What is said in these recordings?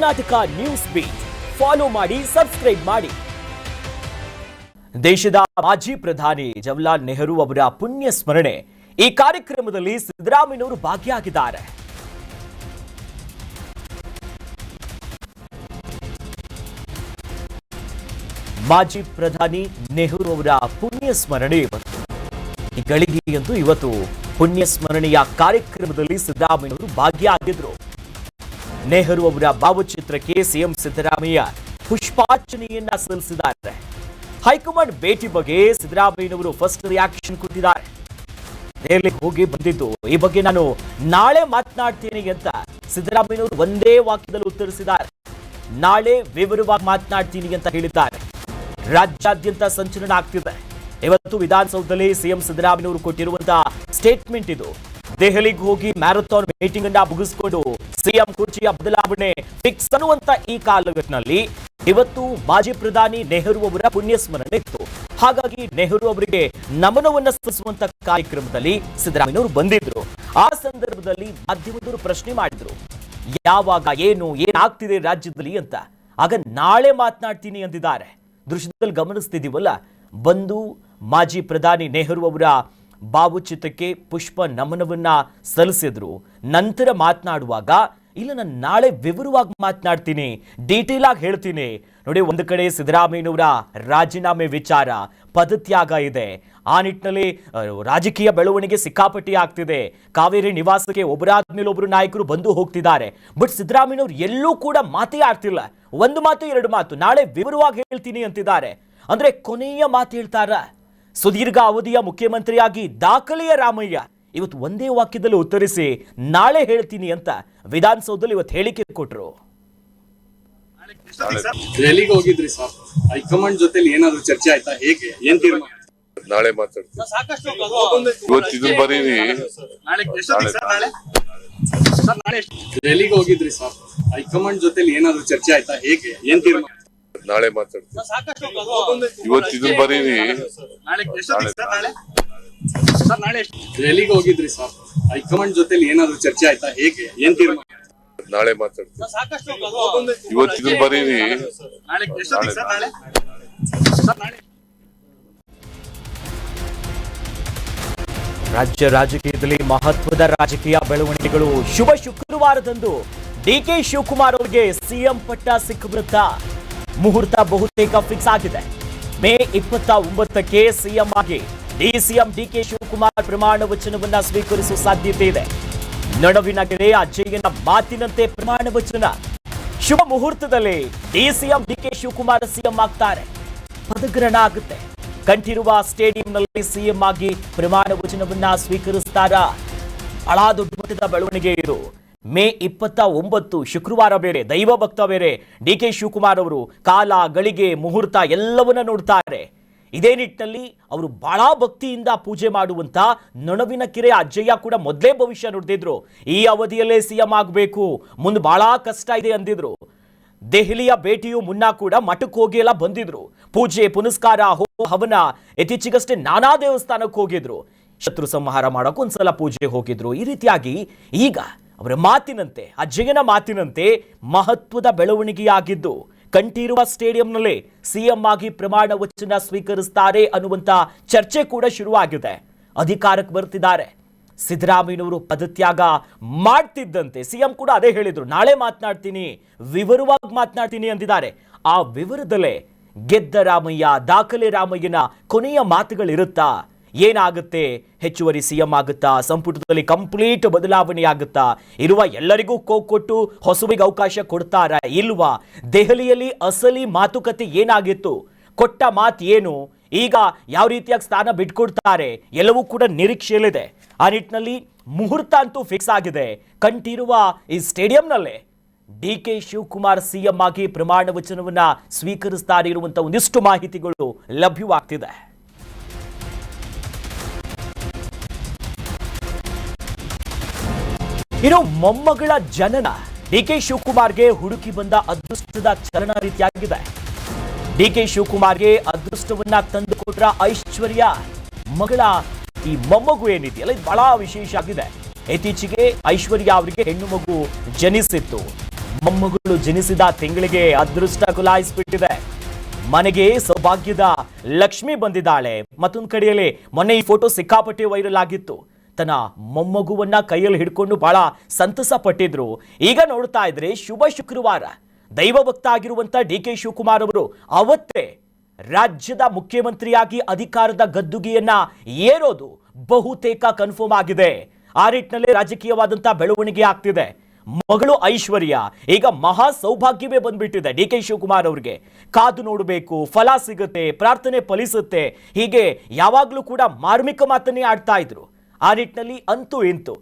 Karnataka news beet follow ಮಾಡಿ, subscribe ಮಾಡಿ. ದೇಶದ ಮಾಜಿ ಪ್ರಧಾನಿ ಜವಾಹರಲಾಲ್ ನೆಹರು ಅವರ ಪುಣ್ಯ ಸ್ಮರಣೆ ಈ ಕಾರ್ಯಕ್ರಮದಲ್ಲಿ ಸಿದ್ದರಾಮಯ್ಯನವರು ಭಾಗಿಯಾಗಿದ್ದಾರೆ. ಮಾಜಿ ಪ್ರಧಾನಿ ನೆಹರು ಅವರ ಪುಣ್ಯ ಸ್ಮರಣೆ ಈ ಗಳಿಗೆಯಂದು ಇವತ್ತು ಪುಣ್ಯ ಸ್ಮರಣೆಯ ಕಾರ್ಯಕ್ರಮದಲ್ಲಿ ಸಿದ್ದರಾಮಯ್ಯನವರು ಭಾಗಿಯಾಗಿದ್ರು. ನೆಹರು ಅವರ ಭಾವಚಿತ್ರಕ್ಕೆ ಸಿಎಂ ಸಿದ್ದರಾಮಯ್ಯ ಪುಷ್ಪಾರ್ಚನೆಯನ್ನ ಸಲ್ಲಿಸಿದ್ದಾರೆ. ಹೈಕಮಾಂಡ್ ಭೇಟಿ ಬಗ್ಗೆ ಸಿದ್ದರಾಮಯ್ಯನವರು ಫಸ್ಟ್ ರಿಯಾಕ್ಷನ್ ಕೊಟ್ಟಿದ್ದಾರೆ. ದೆಹಲಿಗೆ ಹೋಗಿ ಬಂದಿದ್ದು, ಈ ಬಗ್ಗೆ ನಾನು ನಾಳೆ ಮಾತನಾಡ್ತೀನಿ ಅಂತ ಸಿದ್ದರಾಮಯ್ಯನವರು ಒಂದೇ ವಾಕ್ಯದಲ್ಲಿ ಉತ್ತರಿಸಿದ್ದಾರೆ. ನಾಳೆ ವಿವರವಾಗಿ ಮಾತನಾಡ್ತೀನಿ ಅಂತ ಹೇಳಿದ್ದಾರೆ. ರಾಜ್ಯಾದ್ಯಂತ ಸಂಚಲನ ಆಗ್ತಿದೆ. ಇವತ್ತು ವಿಧಾನಸೌಧದಲ್ಲಿ ಸಿಎಂ ಸಿದ್ದರಾಮಯ್ಯನವರು ಕೊಟ್ಟಿರುವಂತಹ ಸ್ಟೇಟ್ಮೆಂಟ್ ಇದು. ದೆಹಲಿಗೆ ಹೋಗಿ ಮ್ಯಾರಥಾನ್ ಮೀಟಿಂಗ್ ಅನ್ನ ಮುಗಿಸಿಕೊಂಡು ಸಿಎಂ ಕುರ್ಚಿಯ ಬದಲಾವಣೆ ಫಿಕ್ಸ್ ಅನ್ನುವಂತ ಈ ಕಾಲಘಟ್ಟದಲ್ಲಿ ಇವತ್ತು ಮಾಜಿ ಪ್ರಧಾನಿ ನೆಹರು ಅವರ ಪುಣ್ಯ ಸ್ಮರಣೆ ಇತ್ತು. ಹಾಗಾಗಿ ನೆಹರು ಅವರಿಗೆ ನಮನವನ್ನ ಸಲ್ಲಿಸುವಂತ ಕಾರ್ಯಕ್ರಮದಲ್ಲಿ ಸಿದ್ದರಾಮಯ್ಯನವರು ಬಂದಿದ್ರು. ಆ ಸಂದರ್ಭದಲ್ಲಿ ಮಾಧ್ಯಮದವರು ಪ್ರಶ್ನೆ ಮಾಡಿದ್ರು, ಯಾವಾಗ ಏನಾಗ್ತಿದೆ ರಾಜ್ಯದಲ್ಲಿ ಅಂತ. ಆಗ ನಾಳೆ ಮಾತನಾಡ್ತೀನಿ ಅಂದಿದ್ದಾರೆ. ದೃಶ್ಯದಲ್ಲಿ ಗಮನಿಸ್ತಿದೀವಲ್ಲ, ಬಂದು ಮಾಜಿ ಪ್ರಧಾನಿ ನೆಹರು ಅವರ ಭಾವಚಿತ್ರಕ್ಕೆ ಪುಷ್ಪ ನಮನವನ್ನ ಸಲ್ಲಿಸಿದ್ರು. ನಂತರ ಮಾತನಾಡುವಾಗ, ಇಲ್ಲ ನಾನು ನಾಳೆ ವಿವರವಾಗಿ ಮಾತನಾಡ್ತೀನಿ, ಡೀಟೇಲ್ ಆಗಿ ಹೇಳ್ತೀನಿ. ನೋಡಿ, ಒಂದು ಕಡೆ ಸಿದ್ದರಾಮಯ್ಯನವರ ರಾಜೀನಾಮೆ ವಿಚಾರ, ಪದತ್ಯಾಗ ಇದೆ. ಆ ನಿಟ್ಟಿನಲ್ಲಿ ರಾಜಕೀಯ ಬೆಳವಣಿಗೆ ಸಿಕ್ಕಾಪಟ್ಟಿ ಆಗ್ತಿದೆ. ಕಾವೇರಿ ನಿವಾಸಕ್ಕೆ ಒಬ್ಬರಾದ್ಮೇಲೆ ಒಬ್ಬರು ನಾಯಕರು ಬಂದು ಹೋಗ್ತಿದ್ದಾರೆ. ಬಟ್ ಸಿದ್ದರಾಮಯ್ಯನವರು ಎಲ್ಲೂ ಕೂಡ ಮಾತೇ ಆಡ್ತಿಲ್ಲ. ಒಂದು ಮಾತು ಎರಡು ಮಾತು, ನಾಳೆ ವಿವರವಾಗಿ ಹೇಳ್ತೀನಿ ಅಂತಿದ್ದಾರೆ. ಅಂದ್ರೆ ಕೊನೆಯ ಮಾತು ಹೇಳ್ತಾರ. ಸುದೀರ್ಘ ಅವಧಿಯ ಮುಖ್ಯಮಂತ್ರಿಯಾಗಿ ದಾಖಲೆಯ ರಾಮಯ್ಯ ಇವತ್ತು ಒಂದೇ ವಾಕ್ಯದಲ್ಲಿ ಉತ್ತರಿಸಿ ನಾಳೆ ಹೇಳ್ತೀನಿ ಅಂತ ವಿಧಾನಸೌಧದಲ್ಲಿ ಇವತ್ತು ಹೇಳಿಕೆ ಕೊಟ್ಟರು. ಡೆಲ್ಲಿಗೆ ಹೋಗಿದ್ರಿ ಸರ್, ಹೈಕಮಾಂಡ್ ಜೊತೆ ಏನಾದ್ರು ಚರ್ಚೆ ಆಯ್ತಾ? ಹೇಗೆ, ಏನ್ ತೀರ್ಮಾನ? ನಾಳೆ ಮಾತಾಡ್ತೀನಿ. ಇವತ್ತು ಇದನ್ನ ಬರೀರಿ. ಡೆಲ್ಲಿಗೆ ಹೋಗಿದ್ರಿ ಸರ್, ಹೈಕಮಾಂಡ್ ಜೊತೆ ಏನಾದ್ರು ಚರ್ಚೆ ಆಯ್ತಾ? ಹೇಗೆ, ಏನ್ ತೀರ್ಮಾನ? ನಾಳೆ ಮಾತಾಡ್ತೀನಿ. ಇವತ್ತು ಇದನ್ನ ಬರೀರಿ. ಡೆಲ್ಲಿಗೆ ಹೋಗಿದ್ರಿ ಸರ್, ಹೈಕಮಾಂಡ್ ಜೊತೆ ಏನಾದ್ರು ಚರ್ಚೆ ಆಯ್ತಾ? ಹೇಗೆ, ಏನ್ ತೀರ್ಮಾನ? ನಾಳೆ ಮಾತಾಡ್ತೀನಿ. ಇವತ್ತು ಇದನ್ನ ಬರೀರಿ. ರಾಜ್ಯ ರಾಜಕೀಯದಲ್ಲಿ ಮಹತ್ವದ ರಾಜಕೀಯ ಬೆಳವಣಿಗೆಗಳು. ಶುಭ ಶುಕ್ರವಾರದಂದು ಡಿಕೆ ಶಿವಕುಮಾರ್ ಅವರಿಗೆ ಸಿಎಂ ಪಟ್ಟ ಸಿಕ್ಕಿಬಿಡುತ್ತಾ? ಮುಹೂರ್ತ ಬಹುತೇಕ ಫಿಕ್ಸ್ ಆಗಿದೆ. ಮೇ 29ಕ್ಕೆ ಸಿಎಂ ಆಗಿ ಡಿಸಿಎಂ ಡಿಕೆ ಶಿವಕುಮಾರ್ ಪ್ರಮಾಣ ವಚನವನ್ನ ಸ್ವೀಕರಿಸುವ ಸಾಧ್ಯತೆ ಇದೆ. ನಡುವಿನಗೆರೆ ಅಜ್ಜಯ್ಯನ ಮಾತಿನಂತೆ ಪ್ರಮಾಣ ವಚನ. ಶುಭ ಮುಹೂರ್ತದಲ್ಲಿ ಡಿಸಿಎಂ ಡಿಕೆ ಶಿವಕುಮಾರ್ ಸಿಎಂ ಆಗ್ತಾರೆ. ಪದಗ್ರಹಣ ಆಗುತ್ತೆ. ಕಂಠೀರವ ಸ್ಟೇಡಿಯಂನಲ್ಲಿ ಸಿಎಂ ಆಗಿ ಪ್ರಮಾಣ ವಚನವನ್ನ ಸ್ವೀಕರಿಸ್ತಾರ. ಬಹಳ ದೊಡ್ಡ ಮಟ್ಟದ ಬೆಳವಣಿಗೆ ಇದು. ಮೇ 29 ಶುಕ್ರವಾರ ಬೇರೆ, ದೈವ ಭಕ್ತ ಬೇರೆ. ಡಿಕೆ ಶಿವಕುಮಾರ್ ಅವರು ಕಾಲ, ಗಳಿಗೆ, ಮುಹೂರ್ತ ಎಲ್ಲವನ್ನ ನೋಡ್ತಾರೆ. ಇದೇ ನಿಟ್ಟಿನಲ್ಲಿ ಅವರು ಬಹಳ ಭಕ್ತಿಯಿಂದ ಪೂಜೆ ಮಾಡುವಂತ ನೊಣವಿನಕೆರೆ ಅಜ್ಜಯ್ಯ ಕೂಡ ಮೊದಲೇ ಭವಿಷ್ಯ ನುಡಿದಿದ್ರು. ಈ ಅವಧಿಯಲ್ಲೇ ಸಿಎಂ ಆಗಬೇಕು, ಮುಂದೆ ಬಹಳ ಕಷ್ಟ ಇದೆ ಅಂದಿದ್ರು. ದೆಹಲಿಯ ಭೇಟಿಯು ಮುನ್ನ ಕೂಡ ಮಠಕ್ಕೆ ಹೋಗಿ ಎಲ್ಲ ಬಂದಿದ್ರು. ಪೂಜೆ ಪುನಸ್ಕಾರ, ಹವನ, ಇತ್ತೀಚೆಗಷ್ಟೇ ನಾನಾ ದೇವಸ್ಥಾನಕ್ಕೆ ಹೋಗಿದ್ರು. ಶತ್ರು ಸಂಹಾರ ಮಾಡೋಕೆ ಒಂದ್ಸಲ ಪೂಜೆ ಹೋಗಿದ್ರು. ಈ ರೀತಿಯಾಗಿ ಈಗ ಅವರ ಮಾತಿನಂತೆ, ಅಜ್ಜಯ್ಯನ ಮಾತಿನಂತೆ ಮಹತ್ವದ ಬೆಳವಣಿಗೆಯಾಗಿದ್ದು ಕಂಠೀರವ ಸ್ಟೇಡಿಯಂನಲ್ಲಿ ಸಿಎಂ ಆಗಿ ಪ್ರಮಾಣ ವಚನ ಸ್ವೀಕರಿಸುತ್ತಾರೆ ಅನ್ನುವಂತ ಚರ್ಚೆ ಕೂಡ ಶುರುವಾಗಿದೆ. ಅಧಿಕಾರಕ್ಕೆ ಬರ್ತಿದ್ದಾರೆ. ಸಿದ್ದರಾಮಯ್ಯನವರು ಪದತ್ಯಾಗ ಮಾಡ್ತಿದ್ದಂತೆ ಸಿಎಂ ಕೂಡ ಅದೇ ಹೇಳಿದ್ರು, ನಾಳೆ ಮಾತನಾಡ್ತೀನಿ, ವಿವರವಾಗಿ ಮಾತನಾಡ್ತೀನಿ ಅಂದಿದ್ದಾರೆ. ಆ ವಿವರದಲ್ಲೇ ಗೆದ್ದ ರಾಮಯ್ಯ, ದಾಖಲೆ ರಾಮಯ್ಯನ ಕೊನೆಯ ಮಾತುಗಳಿರುತ್ತಾ? ಏನಾಗುತ್ತೆ? ಹೆಚ್ಚುವರಿ ಸಿಎಂ ಆಗುತ್ತಾ? ಸಂಪುಟದಲ್ಲಿ ಕಂಪ್ಲೀಟ್ ಬದಲಾವಣೆ ಆಗುತ್ತಾ? ಇರುವ ಎಲ್ಲರಿಗೂ ಕೊಟ್ಟು ಹೊಸಬಿಗೆ ಅವಕಾಶ ಕೊಡ್ತಾರಾ ಇಲ್ವಾ? ದೆಹಲಿಯಲ್ಲಿ ಅಸಲಿ ಮಾತುಕತೆ ಏನಾಗಿತ್ತು? ಕೊಟ್ಟ ಮಾತು ಏನು? ಈಗ ಯಾವ ರೀತಿಯಾಗಿ ಸ್ಥಾನ ಬಿಟ್ಕೊಡ್ತಾರೆ? ಎಲ್ಲವೂ ಕೂಡ ನಿರೀಕ್ಷೆಯಲ್ಲಿದೆ. ಆ ನಿಟ್ಟಿನಲ್ಲಿ ಮುಹೂರ್ತ ಅಂತೂ ಫಿಕ್ಸ್ ಆಗಿದೆ. ಕಂಠೀರವ ಈ ಸ್ಟೇಡಿಯಂನಲ್ಲೇ ಡಿಕೆ ಶಿವಕುಮಾರ್ ಸಿಎಂ ಆಗಿ ಪ್ರಮಾಣ ವಚನವನ್ನ ಸ್ವೀಕರಿಸ್ತಾರೆ ಇರುವಂತ ಒಂದಿಷ್ಟು ಮಾಹಿತಿಗಳು ಲಭ್ಯವಾಗ್ತಿದೆ. ಇನ್ನು ಮೊಮ್ಮಗಳ ಜನನ ಡಿಕೆ ಶಿವಕುಮಾರ್ಗೆ ಹುಡುಕಿ ಬಂದ ಅದೃಷ್ಟದ ಚಲನ ರೀತಿಯಾಗಿದೆ. ಡಿಕೆ ಶಿವಕುಮಾರ್ಗೆ ಅದೃಷ್ಟವನ್ನ ತಂದುಕೊಟ್ರ ಐಶ್ವರ್ಯ ಮಗಳ ಈ ಮೊಮ್ಮಗು ಏನಿದೆಯಲ್ಲ, ಇದು ಬಹಳ ವಿಶೇಷ ಆಗಿದೆ. ಇತ್ತೀಚೆಗೆ ಐಶ್ವರ್ಯ ಅವರಿಗೆ ಹೆಣ್ಣು ಮಗು ಜನಿಸಿತ್ತು. ಮೊಮ್ಮಗಳು ಜನಿಸಿದ ತಿಂಗಳಿಗೆ ಅದೃಷ್ಟ ಕುಲಾಯಿಸ್ಬಿಟ್ಟಿದೆ. ಮನೆಗೆ ಸೌಭಾಗ್ಯದ ಲಕ್ಷ್ಮಿ ಬಂದಿದ್ದಾಳೆ. ಮತ್ತೊಂದು ಕಡೆಯಲ್ಲಿ ಮೊನ್ನೆ ಈ ಫೋಟೋ ಸಿಕ್ಕಾಪಟ್ಟೆ ವೈರಲ್ ಆಗಿತ್ತು. ತನ್ನ ಮೊಮ್ಮಗುವನ್ನ ಕೈಯಲ್ಲಿ ಹಿಡ್ಕೊಂಡು ಬಹಳ ಸಂತಸ ಪಟ್ಟಿದ್ರು. ಈಗ ನೋಡ್ತಾ ಇದ್ರೆ ಶುಭ ಶುಕ್ರವಾರ. ದೈವ ಭಕ್ತ ಆಗಿರುವಂತ ಡಿ.ಕೆ. ಶಿವಕುಮಾರ್ ಅವರು ಅವತ್ತೇ ರಾಜ್ಯದ ಮುಖ್ಯಮಂತ್ರಿಯಾಗಿ ಅಧಿಕಾರದ ಗದ್ದುಗೆಯನ್ನ ಏರೋದು ಬಹುತೇಕ ಕನ್ಫರ್ಮ್ ಆಗಿದೆ. ಆ ನಿಟ್ಟಿನಲ್ಲಿ ರಾಜಕೀಯವಾದಂತಹ ಬೆಳವಣಿಗೆ ಆಗ್ತಿದೆ. ಮಗಳು ಐಶ್ವರ್ಯ ಈಗ ಮಹಾ ಸೌಭಾಗ್ಯವೇ ಬಂದ್ಬಿಟ್ಟಿದೆ ಡಿ.ಕೆ. ಶಿವಕುಮಾರ್ ಅವರಿಗೆ. ಕಾದು ನೋಡಬೇಕು, ಫಲ ಸಿಗುತ್ತೆ, ಪ್ರಾರ್ಥನೆ ಫಲಿಸುತ್ತೆ, ಹೀಗೆ ಯಾವಾಗಲೂ ಕೂಡ ಮಾರ್ಮಿಕ ಮಾತನ್ನೇ ಆಡ್ತಾ ಇದ್ರು. ಆ ನಿಟ್ಟಿನಲ್ಲಿ ಅಂತೂ ಇಂತು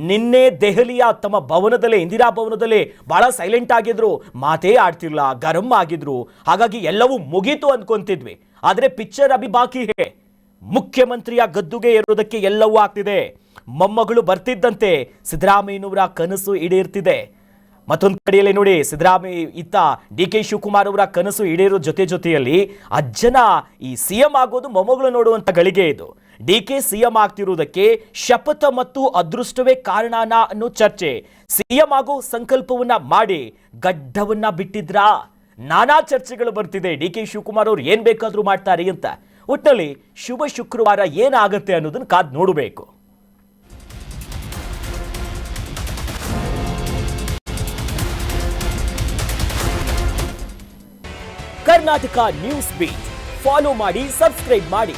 ನಿನ್ನೆ ದೆಹಲಿಯ ತಮ್ಮ ಭವನದಲ್ಲೇ, ಇಂದಿರಾ ಭವನದಲ್ಲೇ ಬಹಳ ಸೈಲೆಂಟ್ ಆಗಿದ್ರು, ಮಾತೇ ಆಡ್ತಿರ್ಲಿಲ್ಲ, ಗರಂ ಆಗಿದ್ರು. ಹಾಗಾಗಿ ಎಲ್ಲವೂ ಮುಗೀತು ಅಂದ್ಕೊಂತಿದ್ವಿ. ಆದರೆ ಪಿಕ್ಚರ್ ಅಭಿ ಬಾಕಿ ಹೇ. ಮುಖ್ಯಮಂತ್ರಿಯ ಗದ್ದುಗೆ ಏರೋದಕ್ಕೆ ಎಲ್ಲವೂ ಆಗ್ತಿದೆ. ಮೊಮ್ಮಗಳು ಬರ್ತಿದ್ದಂತೆ ಸಿದ್ದರಾಮಯ್ಯನವರ ಕನಸು ಈಡೇರ್ತಿದೆ. ಮತ್ತೊಂದು ಕಡೆಯಲ್ಲಿ ನೋಡಿ, ಸಿದ್ದರಾಮಯ್ಯ ಇತ್ತ ಡಿ.ಕೆ. ಶಿವಕುಮಾರ್ ಅವರ ಕನಸು ಈಡೇರೋ ಜೊತೆಯಲ್ಲಿ ಅಜ್ಜನ ಈ ಸಿಎಂ ಆಗೋದು ಮೊಮ್ಮಗಳು ನೋಡುವಂತ ಗಳಿಗೆ ಇದು. ಡಿ.ಕೆ. ಸಿಎಂ ಆಗ್ತಿರುವುದಕ್ಕೆ ಶಪಥ ಮತ್ತು ಅದೃಷ್ಟವೇ ಕಾರಣನ ಅನ್ನೋ ಚರ್ಚೆ. ಸಿಎಂ ಆಗೋ ಸಂಕಲ್ಪವನ್ನ ಮಾಡಿ ಗಡ್ಡವನ್ನ ಬಿಟ್ಟಿದ್ರಾ? ನಾನಾ ಚರ್ಚೆಗಳು ಬರ್ತಿದೆ. ಡಿ.ಕೆ. ಶಿವಕುಮಾರ್ ಅವ್ರು ಏನ್ ಬೇಕಾದ್ರೂ ಮಾಡ್ತಾರೆ ಅಂತ. ಒಟ್ಟಲ್ಲಿ ಶುಭ ಶುಕ್ರವಾರ ಏನಾಗುತ್ತೆ ಅನ್ನೋದನ್ನ ಕಾದ್ ನೋಡಬೇಕು. ಕರ್ನಾಟಕ ನ್ಯೂಸ್ ಬೀಟ್ ಫಾಲೋ ಮಾಡಿ, ಸಬ್ಸ್ಕ್ರೈಬ್ ಮಾಡಿ.